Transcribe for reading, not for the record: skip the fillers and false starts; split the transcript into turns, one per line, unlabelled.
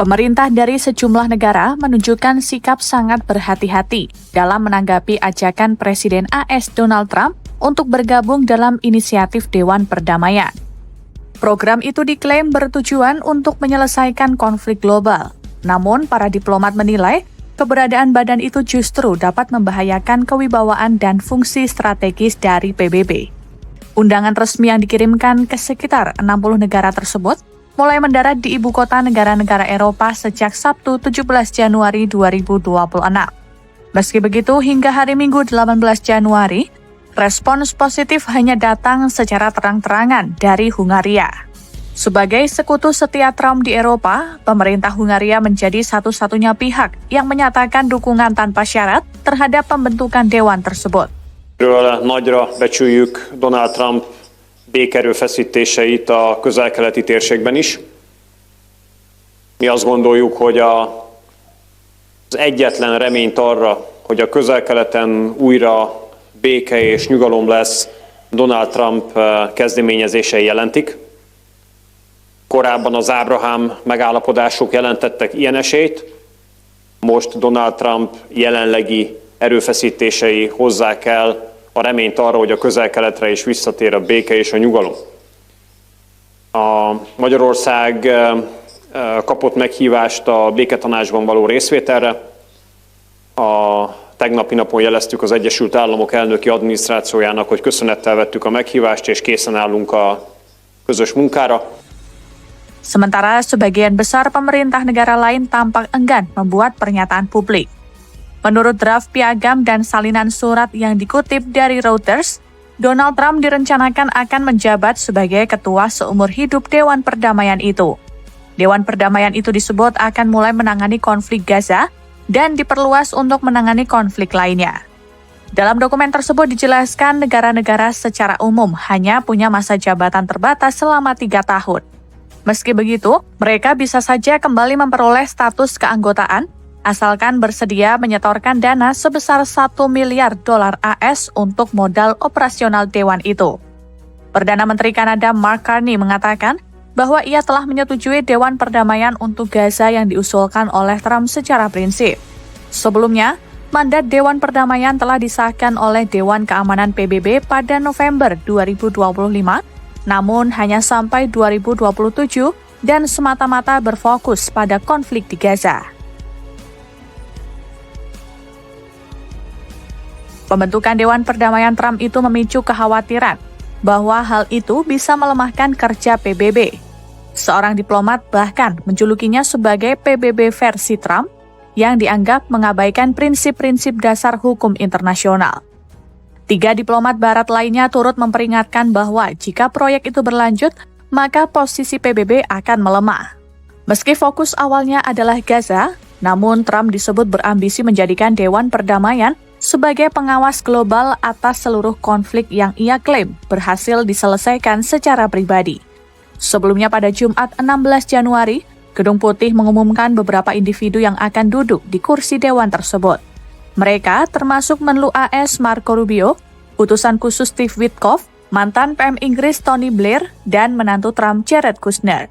Pemerintah dari sejumlah negara menunjukkan sikap sangat berhati-hati dalam menanggapi ajakan Presiden AS Donald Trump untuk bergabung dalam inisiatif Dewan Perdamaian. Program itu diklaim bertujuan untuk menyelesaikan konflik global. Namun, para diplomat menilai keberadaan badan itu justru dapat membahayakan kewibawaan dan fungsi strategis dari PBB. Undangan resmi yang dikirimkan ke sekitar 60 negara tersebut mulai mendarat di ibu kota negara-negara Eropa sejak Sabtu 17 Januari 2026. Meski begitu, hingga hari Minggu 18 Januari, respons positif hanya datang secara terang-terangan dari Hungaria. Sebagai sekutu setia Trump di Eropa, pemerintah Hungaria menjadi satu-satunya pihak yang menyatakan dukungan tanpa syarat terhadap pembentukan dewan tersebut.
Nagyra becsüljük Donald Trump békerőfeszítéseit a közel-keleti térségben is. Mi azt gondoljuk, hogy az egyetlen reményt arra, hogy a közel-keleten újra béke és nyugalom lesz, Donald Trump kezdeményezései jelentik. Korábban az Ábrahám megállapodások jelentettek ilyen esélyt, most Donald Trump jelenlegi erőfeszítései hozzák el a reményt arra, hogy a közel-keletre is visszatér a béke és a nyugalom. A Magyarország kapott meghívást a béketanácsban való részvételre. A tegnapi napon jeleztük az Egyesült Államok elnöki adminisztrációjának, hogy köszönettel vettük a meghívást és készen állunk a közös munkára.
Sementara sebagian besar pemerintah negara lain tampak enggan membuat pernyataan publik. Menurut draft piagam dan salinan surat yang dikutip dari Reuters, Donald Trump direncanakan akan menjabat sebagai ketua seumur hidup Dewan Perdamaian itu. Dewan Perdamaian itu disebut akan mulai menangani konflik Gaza dan diperluas untuk menangani konflik lainnya. Dalam dokumen tersebut dijelaskan negara-negara secara umum hanya punya masa jabatan terbatas selama 3 tahun. Meski begitu, mereka bisa saja kembali memperoleh status keanggotaan asalkan bersedia menyetorkan dana sebesar $1 miliar AS untuk modal operasional dewan itu. Perdana Menteri Kanada Mark Carney mengatakan bahwa ia telah menyetujui Dewan Perdamaian untuk Gaza yang diusulkan oleh Trump secara prinsip. Sebelumnya, mandat Dewan Perdamaian telah disahkan oleh Dewan Keamanan PBB pada November 2025, namun hanya sampai 2027 dan semata-mata berfokus pada konflik di Gaza. Pembentukan Dewan Perdamaian Trump itu memicu kekhawatiran bahwa hal itu bisa melemahkan kerja PBB. Seorang diplomat bahkan menjulukinya sebagai PBB versi Trump yang dianggap mengabaikan prinsip-prinsip dasar hukum internasional. 3 diplomat barat lainnya turut memperingatkan bahwa jika proyek itu berlanjut, maka posisi PBB akan melemah. Meski fokus awalnya adalah Gaza, namun Trump disebut berambisi menjadikan Dewan Perdamaian sebagai pengawas global atas seluruh konflik yang ia klaim berhasil diselesaikan secara pribadi. Sebelumnya pada Jumat 16 Januari, Gedung Putih mengumumkan beberapa individu yang akan duduk di kursi dewan tersebut. Mereka termasuk Menlu AS Marco Rubio, utusan khusus Steve Witkoff, mantan PM Inggris Tony Blair, dan menantu Trump Jared Kushner.